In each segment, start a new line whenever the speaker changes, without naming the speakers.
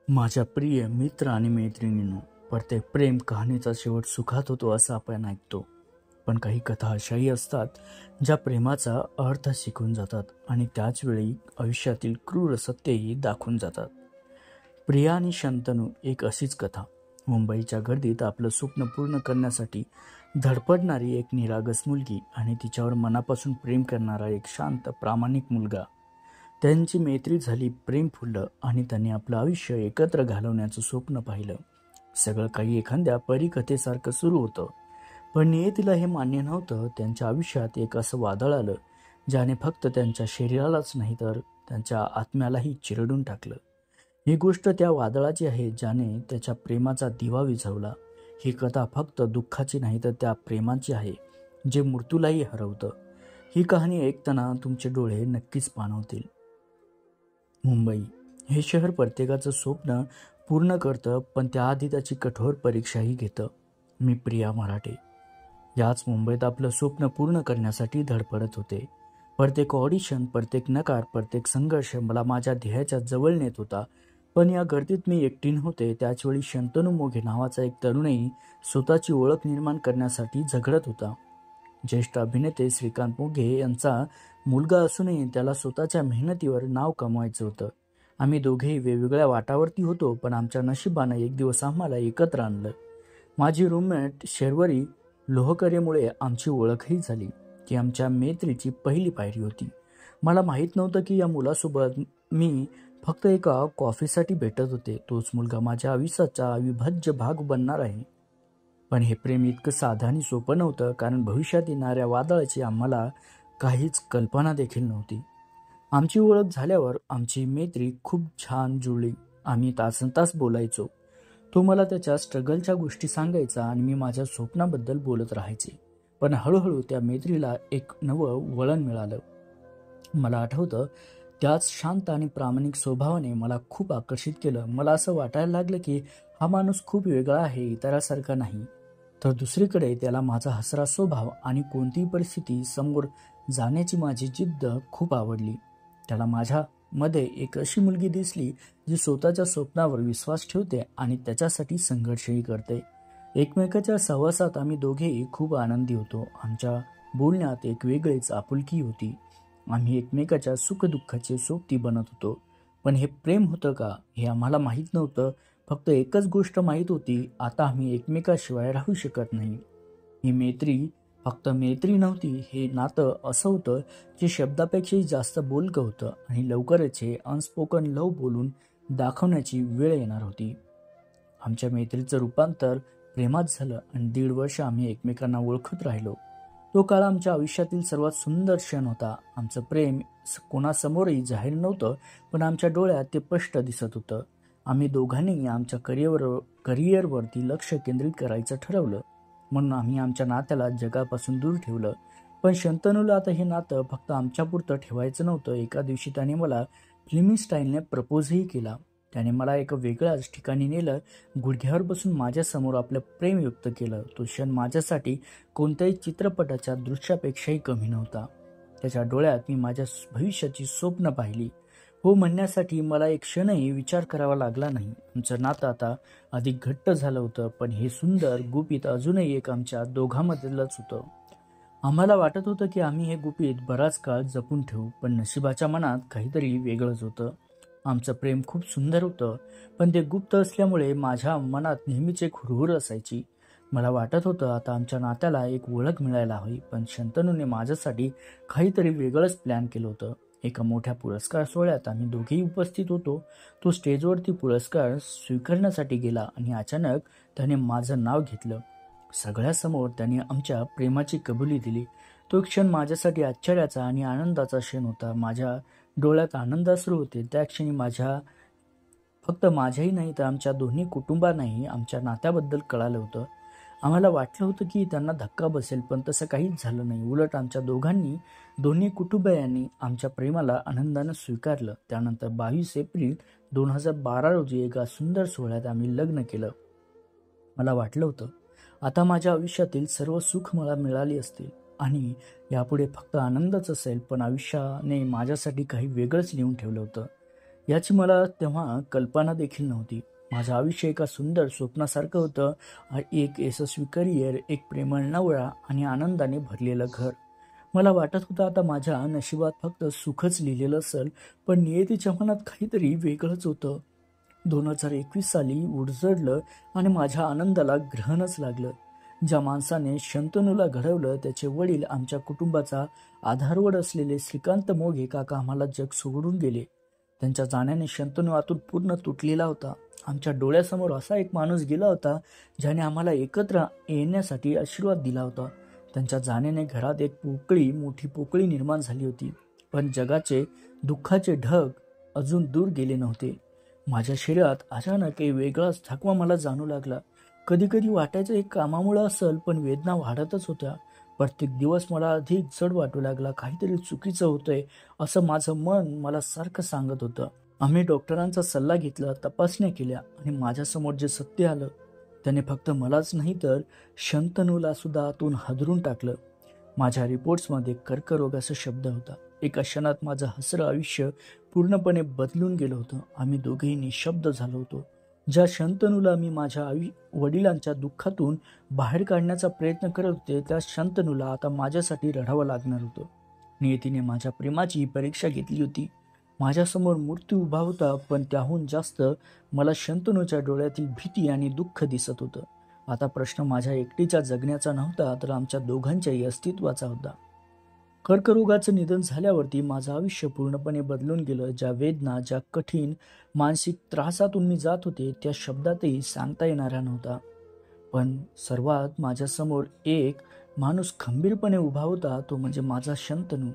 माझ्या प्रिय मित्र आणि मैत्रिणींनो, प्रत्येक प्रेम कहाणीचा शेवट सुखात होतो असं आपण ऐकतो. पण काही कथा अशाही असतात ज्या प्रेमाचा अर्थ शिकून जातात आणि त्याचवेळी आयुष्यातील क्रूर सत्यही दाखवून जातात. प्रिया आणि शंतनू एक अशीच कथा. मुंबईच्या गर्दीत आपलं स्वप्न पूर्ण करण्यासाठी धडपडणारी एक निरागस मुलगी आणि तिच्यावर मनापासून प्रेम करणारा एक शांत प्रामाणिक मुलगा. त्यांची मैत्री झाली, प्रेम फुललं आणि त्यांनी आपलं आयुष्य एकत्र घालवण्याचं स्वप्न पाहिलं. सगळं काही एखाद्या परीकथेसारखं सुरू होतं, पण नियतीला हे मान्य नव्हतं. त्यांच्या आयुष्यात एक असं वादळ आलं ज्याने फक्त त्यांच्या शरीरालाच नाही तर त्यांच्या आत्म्यालाही चिरडून टाकलं. ही गोष्ट त्या वादळाची आहे ज्याने त्याच्या प्रेमाचा दिवा विझवला. ही कथा फक्त दुःखाची नाही तर त्या प्रेमाची आहे जे मृत्यूलाही हरवतं. ही कहाणी ऐकताना तुमचे डोळे नक्कीच पाणवतील. मुंबई हे शहर प्रत्येकाचं स्वप्न पूर्ण करतं, पण त्याआधी त्याची कठोर परीक्षाही घेतं. मी प्रिया मराठे याच मुंबईत आपलं स्वप्न पूर्ण करण्यासाठी धडपडत होते. प्रत्येक ऑडिशन, प्रत्येक नकार, प्रत्येक संघर्ष मला माझ्या ध्येयाच्या जवळ नेत होता. पण या गर्दीत मी एकटी नव्हते. त्याचवेळी शंतनू मोघे नावाचा एक तरुणही स्वतःची ओळख निर्माण करण्यासाठी झगडत होता. ज्येष्ठ अभिनेते श्रीकांत मोघे यांचा मुलगा असूनही त्याला स्वतःच्या मेहनतीवर नाव कमवायचं होतं. आम्ही दोघेही वेगवेगळ्या वाटावरती होतो, पण आमच्या नशिबानं एक दिवस आम्हाला एकत्र आणलं. माझी रूममेट शर्वरी लोहकरेमुळे आमची ओळखही झाली. ती आमच्या मैत्रीची पहिली पायरी होती. मला माहीत नव्हतं की या मुलासोबत मी फक्त एका कॉफीसाठी भेटत होते. तोच मुलगा माझ्या आयुष्याचा अविभाज्य भाग बनणार आहे. पण हे प्रेम इतकं साधं आणि सोपं नव्हतं, कारण भविष्यात येणाऱ्या वादळाची आम्हाला काहीच कल्पना देखील नव्हती. आमची ओळख झाल्यावर आमची मैत्री खूप छान जुळली. आम्ही तासनतास बोलायचो. तो मला त्याच्या स्ट्रगलच्या गोष्टी सांगायचा आणि मी माझ्या स्वप्नाबद्दल बोलत राहायचे. पण हळूहळू त्या मैत्रीला एक नवं वळण मिळालं. मला आठवतं, त्याच शांत आणि प्रामाणिक स्वभावाने मला खूप आकर्षित केलं. मला असं वाटायला लागलं की हा माणूस खूप वेगळा आहे, इतरांसारखा नाही. तर दुसरीकडे त्याला माझा हसरा स्वभाव आणि कोणतीही परिस्थिती समोर जाण्याची माझी जिद्द खूप आवडली. त्याला माझ्यामध्ये एक अशी मुलगी दिसली जी स्वतःच्या स्वप्नावर विश्वास ठेवते आणि त्याच्यासाठी संघर्षही करते. एकमेकाच्या सहवासात आम्ही दोघेही खूप आनंदी होतो. आमच्या बोलण्यात एक वेगळीच आपुलकी होती. आम्ही एकमेकाच्या सुखदुःखाचे सोबती बनत होतो. पण हे प्रेम होतं का हे आम्हाला माहीत नव्हतं. फक्त एकच गोष्ट माहीत होती, आता आम्ही एकमेकाशिवाय राहू शकत नाही. ही मैत्री फक्त मैत्री नव्हती, हे नातं असं होतं जे शब्दापेक्षाही जास्त बोलकं होतं आणि लवकरच हे अनस्पोकन लव्ह बोलून दाखवण्याची वेळ येणार होती. आमच्या मैत्रीचं रूपांतर प्रेमात झालं आणि 1.5 वर्ष आम्ही एकमेकांना ओळखत राहिलो. तो काळ आमच्या आयुष्यातील सर्वात सुंदर क्षण होता. आमचं प्रेम कोणासमोरही जाहीर नव्हतं, पण आमच्या डोळ्यात ते स्पष्ट दिसत होतं. आम्ही दोघांनीही आमच्या करिअरवरती लक्ष केंद्रित करायचं ठरवलं, म्हणून आम्ही आमच्या नात्याला जगापासून दूर ठेवलं. पण शंतनूला आता हे नातं फक्त आमच्यापुरतं ठेवायचं नव्हतं. एका दिवशी त्याने मला फिल्मी स्टाईलने प्रपोजही केला. त्याने मला एका वेगळ्याच ठिकाणी नेलं, गुडघ्यावर बसून माझ्यासमोर आपलं प्रेम व्यक्त केलं. तो क्षण माझ्यासाठी कोणत्याही चित्रपटाच्या दृश्यापेक्षाही कमी नव्हता. त्याच्या डोळ्यात मी माझ्या भविष्याची स्वप्न पाहिली. हो म्हणण्यासाठी मला एक क्षणही विचार करावा लागला नाही. आमचं नातं आता अधिक घट्ट झालं होतं, पण हे सुंदर गुपित अजूनही एक आमच्या दोघांमधलंच होतं. आम्हाला वाटत होतं की आम्ही हे गुपित बराच काळ जपून ठेवू, पण नशिबाच्या मनात काहीतरी वेगळंच होतं. आमचं प्रेम खूप सुंदर होतं, पण ते गुप्त असल्यामुळे माझ्या मनात नेहमीच एक हुरहुर असायची. मला वाटत होतं आता आमच्या नात्याला एक ओळख मिळायला हवी, पण शंतनूने माझ्यासाठी काहीतरी वेगळंच प्लॅन केलं होतं. एका मोठ्या पुरस्कार सोहळ्यात आम्ही दोघेही उपस्थित होतो. तो स्टेजवरती पुरस्कार स्वीकारण्यासाठी गेला आणि अचानक त्याने माझं नाव घेतलं. सगळ्यासमोर त्याने आमच्या प्रेमाची कबुली दिली. तो क्षण माझ्यासाठी आश्चर्याचा आणि आनंदाचा क्षण होता. माझ्या डोळ्यात आनंद अश्रू होते. त्या क्षणी फक्त माझ्याही नाही तर आमच्या दोन्ही कुटुंबांनाही आमच्या नात्याबद्दल कळालं होतं. आम्हाला वाटलं होतं की त्यांना धक्का बसेल, पण तसं काहीच झालं नाही. उलट आमच्या दोन्ही कुटुंबियांनी आमच्या प्रेमाला आनंदानं स्वीकारलं. त्यानंतर 22 एप्रिल 2012 रोजी एका सुंदर सोहळ्यात आम्ही लग्न केलं. मला वाटलं होतं आता माझ्या आयुष्यातील सर्व सुख मला मिळाली असतील आणि यापुढे फक्त आनंदच असेल, पण आयुष्याने माझ्यासाठी काही वेगळंच लिहून ठेवलं होतं. याची मला तेव्हा कल्पना देखील नव्हती. माझं आयुष्य एका सुंदर स्वप्नासारखं होतं. एक यशस्वी करिअर, एक प्रेमळ नवरा आणि आनंदाने भरलेलं घर. मला वाटत होतं आता माझ्या नशिबात फक्त सुखच लिहिलेलं असेल, पण नियतीच्या मनात काहीतरी वेगळंच होतं. 2021 साली उडजडलं आणि माझ्या आनंदाला ग्रहणच लागलं. ज्या माणसाने शंतनूला घडवलं त्याचे वडील आमच्या कुटुंबाचा आधारवड असलेले श्रीकांत मोघे काका आम्हाला जग सोडून गेले. त्यांच्या जाण्याने शंतनू आतून पूर्ण तुटलेला होता. आमच्या डोळ्यासमोर असा एक माणूस गेला होता ज्याने आम्हाला एकत्र येण्यासाठी आशीर्वाद दिला होता. त्यांच्या जाण्याने घरात एक मोठी पोकळी निर्माण झाली होती. पण जगाचे दुःखाचे ढग अजून दूर गेले नव्हते. माझ्या शरीरात अचानक एक वेगळाच थकवा मला जाणू लागला. कधी कधी वाटायचं एक कामामुळे असेल, पण वेदना वाढतच होत्या. प्रत्येक दिवस मला अधिक जड वाटू लागला. काहीतरी चुकीचं होतंय असं माझं मन मला सारखं सांगत होतं. आम्ही डॉक्टरांचा सल्ला घेतला, तपासण्या केल्या आणि माझ्यासमोर जे सत्य आलं त्याने फक्त मलाच नाही तर शंतनूला सुद्धा आतून हादरून टाकलं. माझ्या रिपोर्ट्समध्ये कर्करोगाचा शब्द होता. एका क्षणात माझं हसरं आयुष्य पूर्णपणे बदलून गेलं होतं. आम्ही दोघेही निशब्द झालो होतो. ज्या शंतनूला मी माझ्या वडिलांच्या दुःखातून बाहेर काढण्याचा प्रयत्न करत होते, त्या शंतनूला आता माझ्यासाठी रडावं लागणार होतं. नियतीने माझ्या प्रेमाची परीक्षा घेतली होती. माझ्यासमोर मृत्यू उभा होता, पण त्याहून जास्त मला शंतनूच्या डोळ्यातील भीती आणि दुःख दिसत होतं. आता प्रश्न माझ्या एकटीच्या जगण्याचा नव्हता, तर आमच्या दोघांच्याही अस्तित्वाचा होता. कर्करोगाचं निधन झाल्यावरती माझं आयुष्य पूर्णपणे बदलून गेलं. ज्या वेदना, ज्या कठीण मानसिक त्रासातून मी जात होते, त्या शब्दातही सांगता येणाऱ्या नव्हता. पण सर्वात माझ्यासमोर एक माणूस खंबीरपणे उभा होता, तो म्हणजे माझा शंतनू.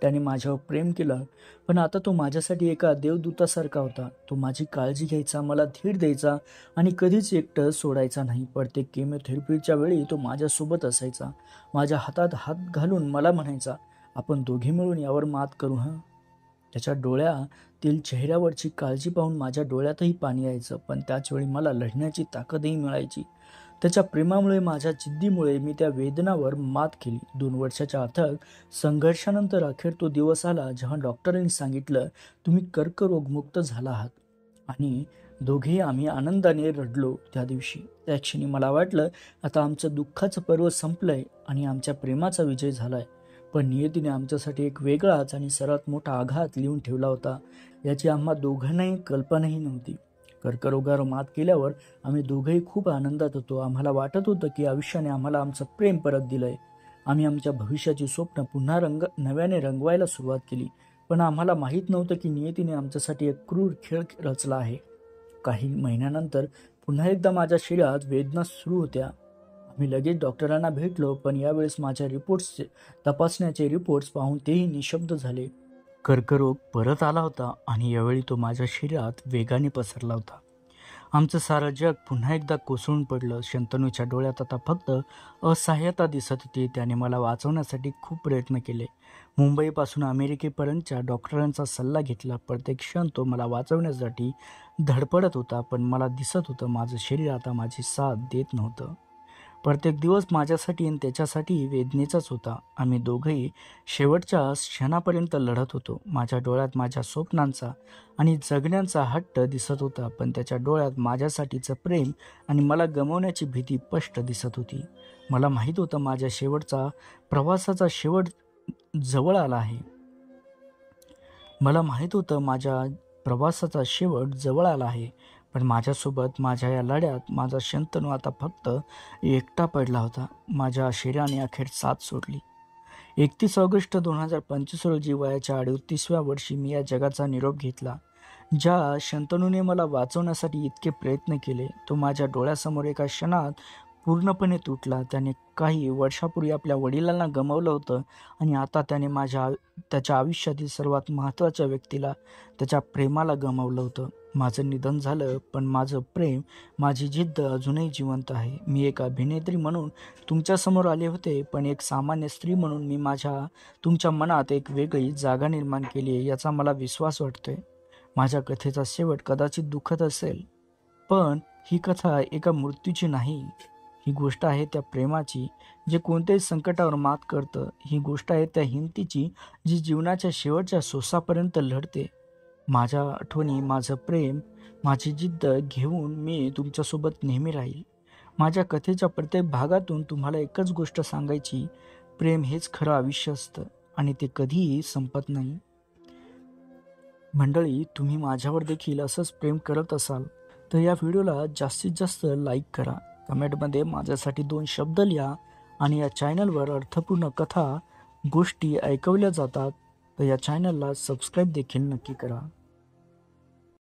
त्याने माझ्यावर प्रेम केलं, पण आता तो माझ्यासाठी एका देवदूतासारखा होता. तो माझी काळजी घ्यायचा, मला धीर द्यायचा आणि कधीच एकटं सोडायचा नाही. प्रत्येक केमोथेरपीच्या वेळी तो माझ्यासोबत असायचा. माझ्या हातात हात घालून मला म्हणायचा, आपण दोघे मिळून यावर मात करू हं. त्याच्या डोळ्यातील चेहऱ्यावरची काळजी पाहून माझ्या डोळ्यातही पाणी यायचं, पण त्याचवेळी मला लढण्याची ताकदही मिळायची. त्याच्या प्रेमामुळे, माझ्या जिद्दीमुळे मी त्या वेदनावर मात केली. 2 वर्षाच्या अथक संघर्षानंतर अखेर तो दिवस आला जेव्हा डॉक्टरांनी सांगितलं, तुम्ही कर्करोगमुक्त झाला आहात. आणि दोघेही आम्ही आनंदाने रडलो त्या दिवशी. त्या क्षणी मला वाटलं आता आमचं दुःखाचं पर्व संपलंय आणि आमच्या प्रेमाचा विजय झालाय. पण नियतीने आमच्यासाठी एक वेगळाच आणि सर्वात मोठा आघात लिहून ठेवला होता, याची आम्हा दोघांनाही कल्पनाही नव्हती. कर्करोगावर मात केल्यावर आम्ही दोघेही खूप आनंदात होतो. आम्हाला वाटत होतं की आयुष्याने आम्हाला आमचं प्रेम परत दिलंय. आम्ही आमच्या भविष्याची स्वप्न पुन्हा नव्याने रंगवायला सुरुवात केली. पण आम्हाला माहीत नव्हतं की नियतीने आमच्यासाठी एक क्रूर खेळ रचला आहे. काही महिन्यानंतर पुन्हा एकदा माझ्या शरीरात वेदना सुरू होत्या. आम्ही लगेच डॉक्टरांना भेटलो, पण यावेळेस माझ्या तपासण्याचे रिपोर्ट्स पाहून तेही निशब्द झाले. कर्करोग परत आला होता आणि यावेळी तो माझ्या शरीरात वेगाने पसरला होता. आमचं सारं जग पुन्हा एकदा कोसळून पडलं. शंतनूच्या डोळ्यात आता फक्त असहाय्यता दिसत होती. त्याने मला वाचवण्यासाठी खूप प्रयत्न केले. मुंबईपासून अमेरिकेपर्यंतच्या डॉक्टरांचा सल्ला घेतला. प्रत्येक क्षण तो मला वाचवण्यासाठी धडपडत होता, पण मला दिसत होतं माझं शरीर आता माझी साथ देत नव्हतं. प्रत्येक दिवस माझ्यासाठी आणि त्याच्यासाठी वेदनेचाच होता. आम्ही दोघंही शेवटच्या क्षणापर्यंत लढत होतो. माझ्या डोळ्यात माझ्या स्वप्नांचा आणि जगण्याचा हट्ट दिसत होता, पण त्याच्या डोळ्यात माझ्यासाठीचं प्रेम आणि मला गमावण्याची भीती स्पष्ट दिसत होती. मला माहीत होतं माझ्या प्रवासाचा शेवट जवळ आला आहे. पण माझ्यासोबत माझ्या या लढ्यात माझा शंतनू आता फक्त एकटा पडला होता. माझ्या शरीराने अखेर साथ सोडली. 31 ऑगस्ट 2025 रोजी वयाच्या 38व्या वर्षी मी या जगाचा निरोप घेतला. ज्या शंतनूने मला वाचवण्यासाठी इतके प्रयत्न केले, तो माझ्या डोळ्यासमोर एका क्षणात पूर्णपणे तुटला. त्याने काही वर्षापूर्वी आपल्या वडिलांना गमावलं होतं आणि आता त्याने त्याच्या आयुष्यातील सर्वात महत्त्वाच्या व्यक्तीला, त्याच्या प्रेमाला गमावलं होतं. माझं निधन झालं, पण माझं प्रेम, माझी जिद्द अजूनही जिवंत आहे. मी एक अभिनेत्री म्हणून तुमच्यासमोर आले होते, पण एक सामान्य स्त्री म्हणून मी तुमच्या मनात एक वेगळी जागा निर्माण केली आहे, याचा मला विश्वास वाटतोय. माझ्या कथेचा शेवट कदाचित दुःखद असेल, पण ही कथा एका मृत्यूची नाही. ही गोष्ट आहे त्या प्रेमाची, जे कोणत्याही संकटावर मात करतं. ही गोष्ट आहे त्या हिमतीची, जी जीवनाच्या शेवटच्या श्वासापर्यंत लढते. माझ्या आठवणी, माझं प्रेम, माझी जिद्द घेऊन मी तुमच्यासोबत नेहमी राहील. माझ्या कथेच्या प्रत्येक भागातून तुम्हाला एकच गोष्ट सांगायची, प्रेम हेच खरं आयुष्य असतं आणि ते कधीही संपत नाही. मंडळी, तुम्ही माझ्यावर देखील असंच प्रेम करत असाल तर या व्हिडिओला जास्तीत जास्त लाईक करा. कमेंटमध्ये माझ्यासाठी 2 शब्द लिहा आणि या चॅनलवर अर्थपूर्ण कथा, गोष्टी ऐकवल्या जातात तर या चॅनलला सबस्क्राईब देखील नक्की करा.